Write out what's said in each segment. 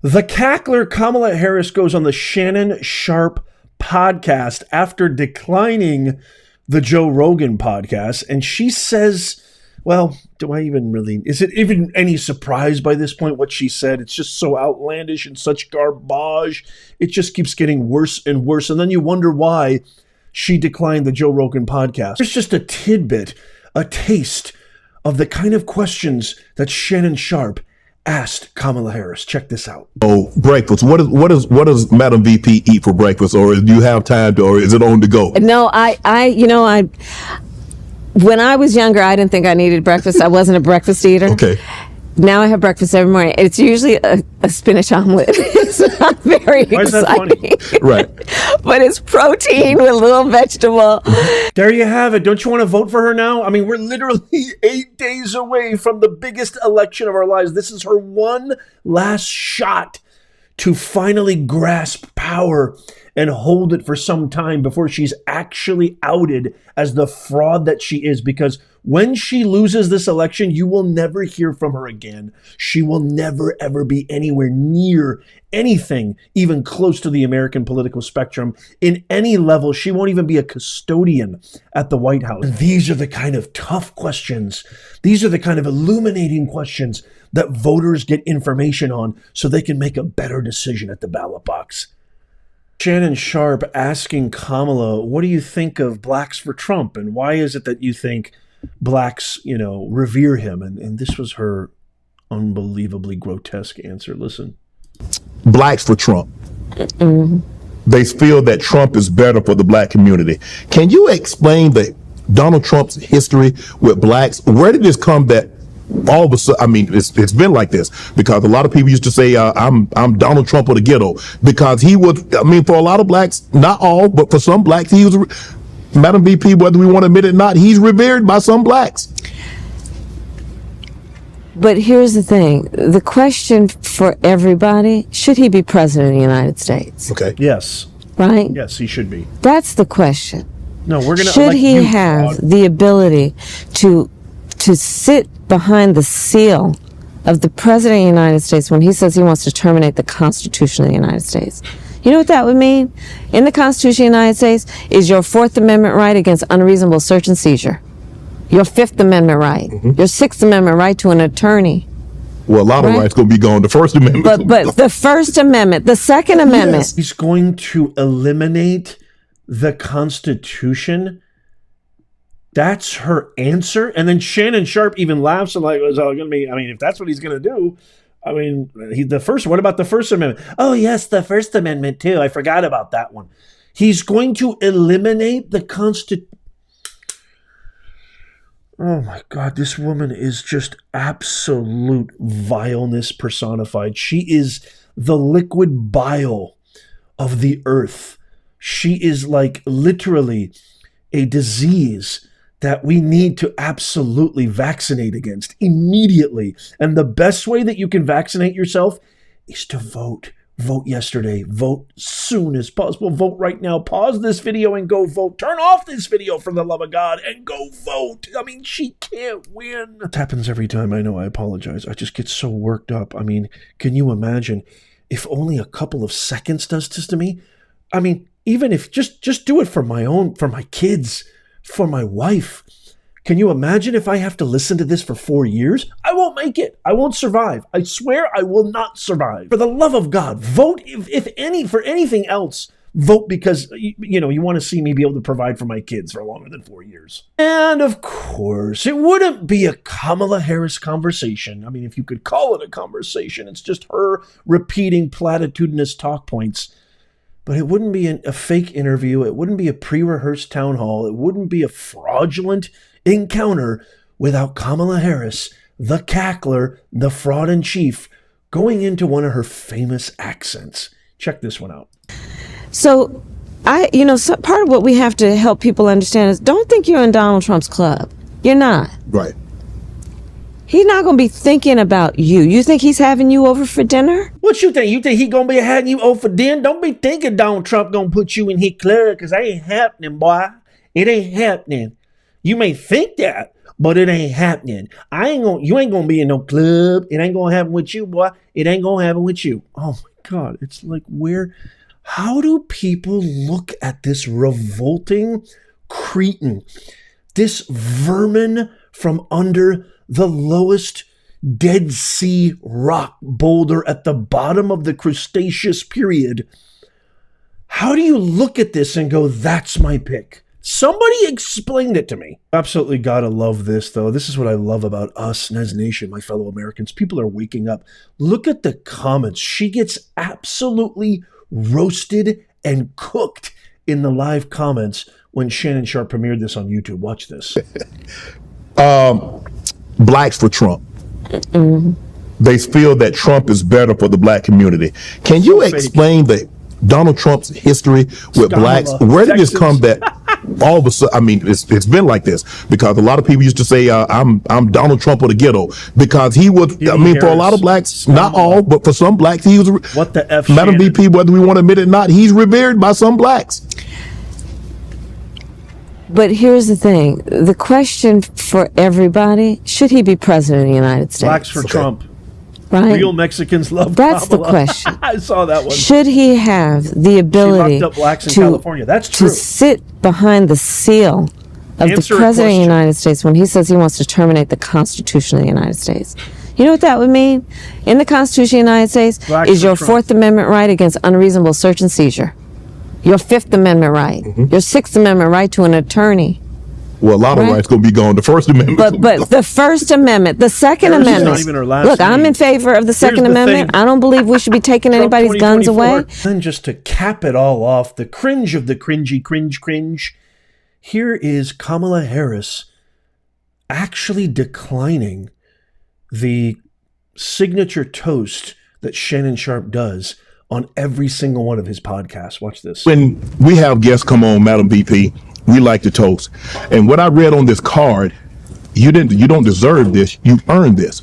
The cackler Kamala Harris goes on the Shannon Sharpe podcast after declining the Joe Rogan podcast. And she says, well, is it even any surprise by this point what she said? It's just so outlandish and such garbage. It just keeps getting worse and worse. And then you wonder why she declined the Joe Rogan podcast. There's just a tidbit, a taste of the kind of questions that Shannon Sharpe asked Kamala Harris. Check this out. Oh, breakfast. What does Madam VP eat for breakfast, or do you have time to, or is it on the go? No, when I was younger, I didn't think I needed breakfast. I wasn't a breakfast eater. Okay. Now I have breakfast every morning. It's usually a spinach omelet. It's not very exciting. Is that funny? Right. But it's protein with a little vegetable. There you have it. Don't you want to vote for her now? I mean, we're literally 8 days away from the biggest election of our lives. This is her one last shot to finally grasp power and hold it for some time before she's actually outed as the fraud that she is. Because when she loses this election, you will never hear from her again. She will never, ever be anywhere near anything even close to the American political spectrum in any level. She won't even be a custodian at the White House. And these are the kind of tough questions. These are the kind of illuminating questions that voters get information on so they can make a better decision at the ballot box. Shannon Sharpe asking Kamala, what do you think of blacks for Trump? And why is it that you think blacks, revere him? And this was her unbelievably grotesque answer. Listen. Blacks for Trump. Mm-hmm. They feel that Trump is better for the black community. Can you explain Donald Trump's history with blacks? Where did this come that all of a sudden, I mean, it's been like this because a lot of people used to say, I'm Donald Trump of the ghetto, because he was, for a lot of blacks, not all, but for some blacks, he was, Madam VP, whether we want to admit it or not, he's revered by some blacks. But here's the thing. The question for everybody, should he be president of the United States? Okay. Yes. Right? Yes, he should be. That's the question. No, we're going to Should he have the ability to sit behind the seal of the President of the United States when he says he wants to terminate the Constitution of the United States? You know what that would mean? In the Constitution of the United States is your Fourth Amendment right against unreasonable search and seizure, your Fifth Amendment right, your Sixth Amendment right to an attorney. Well, a lot of rights going to be gone. The First Amendment. But the First Amendment, the Second Amendment. Yes. He's going to eliminate the Constitution. That's her answer. And then Shannon Sharpe even laughs and like, is all going to be, if that's what he's going to do, what about the First Amendment? Oh, yes, the First Amendment too. I forgot about that one. He's going to eliminate the Constitution. Oh my God, this woman is just absolute vileness personified. She is the liquid bile of the earth. She is like literally a disease that we need to absolutely vaccinate against immediately. And the best way that you can vaccinate yourself is to vote. Vote yesterday. Vote soon as possible. Vote right now. Pause this video and go vote. Turn off this video for the love of God and go vote. She can't win. It happens every time. I know. I apologize. I just get so worked up. Can you imagine if only a couple of seconds does this to me? Even if just do it for my kids, for my wife. Can you imagine if I have to listen to this for 4 years? I won't make it. I won't survive. I swear I will not survive. For the love of God, vote for anything else. Vote because, you want to see me be able to provide for my kids for longer than 4 years. And of course, it wouldn't be a Kamala Harris conversation. If you could call it a conversation, it's just her repeating platitudinous talk points. But it wouldn't be a fake interview. It wouldn't be a pre-rehearsed town hall. It wouldn't be a fraudulent encounter without Kamala Harris, the cackler, the fraud in chief, going into one of her famous accents. Check this one out. So, part of what we have to help people understand is don't think you're in Donald Trump's club. You're not. Right. He's not going to be thinking about you. You think he's having you over for dinner? What you think? You think he going to be having you over for dinner? Don't be thinking Donald Trump going to put you in his club, because that ain't happening, boy. It ain't happening. You may think that, but it ain't happening. You ain't gonna be in no club. It ain't gonna happen with you, boy. It ain't gonna happen with you. Oh my God. It's like, how do people look at this revolting cretin, this vermin from under the lowest Dead Sea rock boulder at the bottom of the Cretaceous period? How do you look at this and go, that's my pick? Somebody explained it to me. Absolutely gotta love this, though. This is what I love about us, Nez Nation, my fellow Americans. People are waking up. Look at the comments. She gets absolutely roasted and cooked in the live comments when Shannon Sharpe premiered this on YouTube. Watch this. Blacks for Trump. They feel that Trump is better for the black community. Can you explain Donald Trump's history with blacks? Where did this come that all of a sudden, I mean, it's been like this because a lot of people used to say, I'm Donald Trump of the ghetto because he was, for a lot of blacks, not all, but for some blacks, he was, what the F, Madam VP, whether we want to admit it or not, he's revered by some blacks. But here's the thing. The question for everybody, should he be president of the United States? Blacks for Trump. Right? Real Mexicans love That's Kamala. the question. I saw that one. Should he have the ability She locked up blacks in California. That's true. to sit behind the seal of Answer the president of the United States when he says he wants to terminate the Constitution of the United States? You know what that would mean? In the Constitution of the United States Blacks is for your Trump. Fourth Amendment right against unreasonable search and seizure, your Fifth Amendment right, your Sixth Amendment right to an attorney. Well, a lot of Right. rights going to be gone. The First Amendment. But the First Amendment, the Second Hers is Amendment. not even her last Look, I'm name. in favor of the Second the Amendment. thing. I don't believe we should be taking Trump anybody's guns 2024. away. And just to cap it all off, the cringe of the cringy cringe. Here is Kamala Harris actually declining the signature toast that Shannon Sharpe does on every single one of his podcasts. Watch this. When we have guests come on, Madam VP, we like to toast. And what I read on this card, you don't deserve this. You earned this.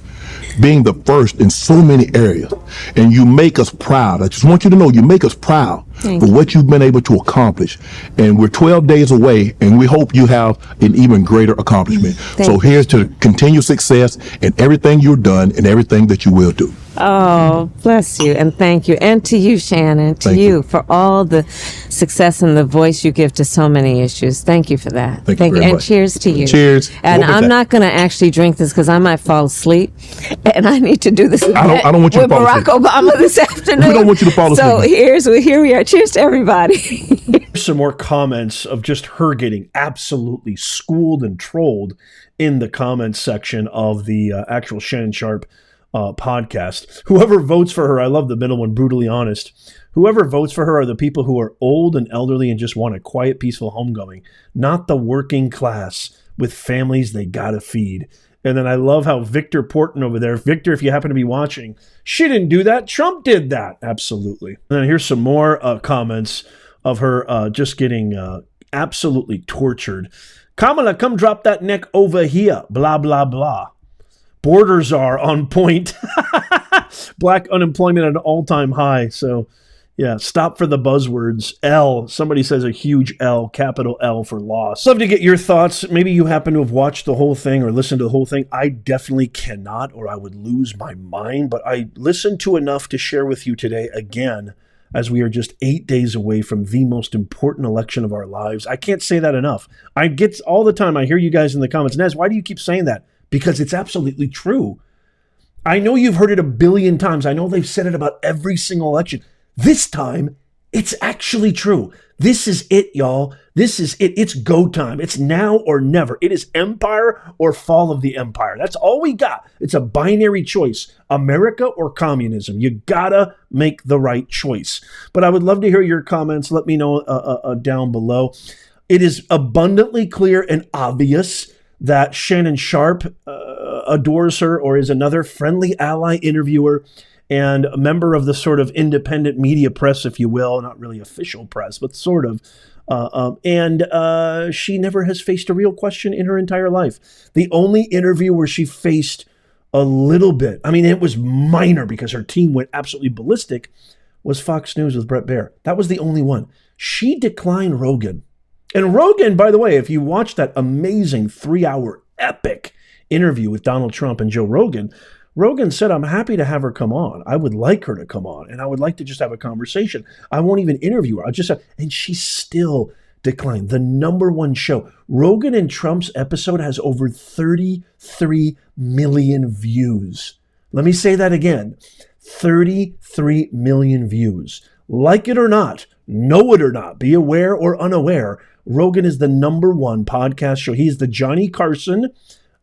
Being the first in so many areas. And you make us proud. I just want you to know you make us proud for what you've been able to accomplish. And we're 12 days away, and we hope you have an even greater accomplishment. So here's to continued success in everything you've done and everything that you will do. Oh, bless you and thank you. And to you, Shannon, Thank you. for all the success and the voice you give to so many issues. Thank you for that. Thank you very And much. cheers to you. Cheers. And We'll be I'm back. not going to actually drink this because I might fall asleep. And I need to do this I don't want you to with fall Barack asleep. Obama this afternoon. We don't want you to fall asleep. So here we are. Cheers to everybody. Some more comments of just her getting absolutely schooled and trolled in the comments section of the actual Shannon Sharpe podcast. Whoever votes for her, I love the middle one, brutally honest. Whoever votes for her are the people who are old and elderly and just want a quiet, peaceful homegoing, not the working class with families they gotta feed. And then I love how Victor Porton over there, Victor, if you happen to be watching, she didn't do that. Trump did that. Absolutely. And then here's some more comments of her just getting absolutely tortured. Kamala, come drop that neck over here. Blah, blah, blah. Borders are on point. Black unemployment at an all-time high. So, yeah, stop for the buzzwords. L. Somebody says a huge L, capital L for loss. Love to get your thoughts. Maybe you happen to have watched the whole thing or listened to the whole thing. I definitely cannot, or I would lose my mind. But I listened to enough to share with you today again, as we are just 8 days away from the most important election of our lives. I can't say that enough. I get all the time, I hear you guys in the comments, Nez, why do you keep saying that? Because it's absolutely true. I know you've heard it a billion times. I know they've said it about every single election. This time, it's actually true. This is it, y'all. This is it. It's go time. It's now or never. It is empire or fall of the empire. That's all we got. It's a binary choice, America or communism. You gotta make the right choice. But I would love to hear your comments. Let me know down below. It is abundantly clear and obvious that Shannon Sharpe adores her or is another friendly ally interviewer and a member of the sort of independent media press, if you will, not really official press, but sort of. And she never has faced a real question in her entire life. The only interview where she faced a little bit, I mean, it was minor because her team went absolutely ballistic, was Fox News with Bret Baier. That was the only one. She declined Rogan. And Rogan, by the way, if you watch that amazing 3-hour epic interview with Donald Trump and Joe Rogan, Rogan said, I'm happy to have her come on. I would like her to come on, and I would like to just have a conversation. I won't even interview her. I'll just have, and she still declined. The #1 show. Rogan and Trump's episode has over 33 million views. Let me say that again. 33 million views. Like it or not, know it or not, be aware or unaware, Rogan is the #1 podcast show. He's the Johnny Carson.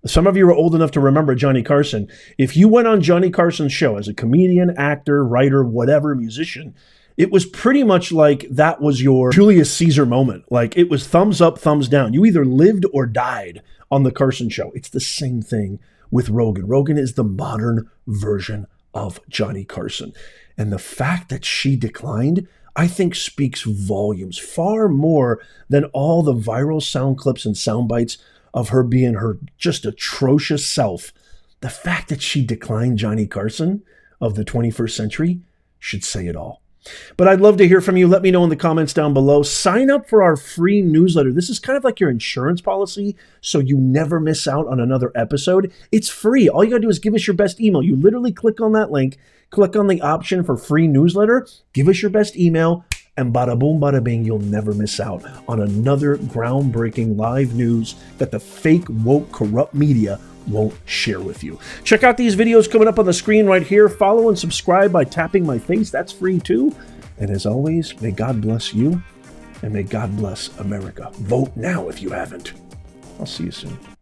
Some of you are old enough to remember Johnny Carson. If you went on Johnny Carson's show as a comedian, actor, writer, whatever, musician, it was pretty much like that was your Julius Caesar moment. Like it was thumbs up, thumbs down. You either lived or died on the Carson show. It's the same thing with Rogan. Rogan is the modern version of Johnny Carson. And the fact that she declined, I think speaks volumes, far more than all the viral sound clips and sound bites of her being her just atrocious self. The fact that she declined Johnny Carson of the 21st century should say it all. But I'd love to hear from you. Let me know in the comments down below. Sign up for our free newsletter. This is kind of like your insurance policy, so you never miss out on another episode. It's free. All you got to do is give us your best email. You literally click on that link, click on the option for free newsletter, give us your best email, and bada boom, bada bing, you'll never miss out on another groundbreaking live news that the fake, woke, corrupt media won't share with you. Check out these videos coming up on the screen right here. Follow and subscribe by tapping my face. That's free too. And as always, may God bless you and may God bless America. Vote now if you haven't. I'll see you soon.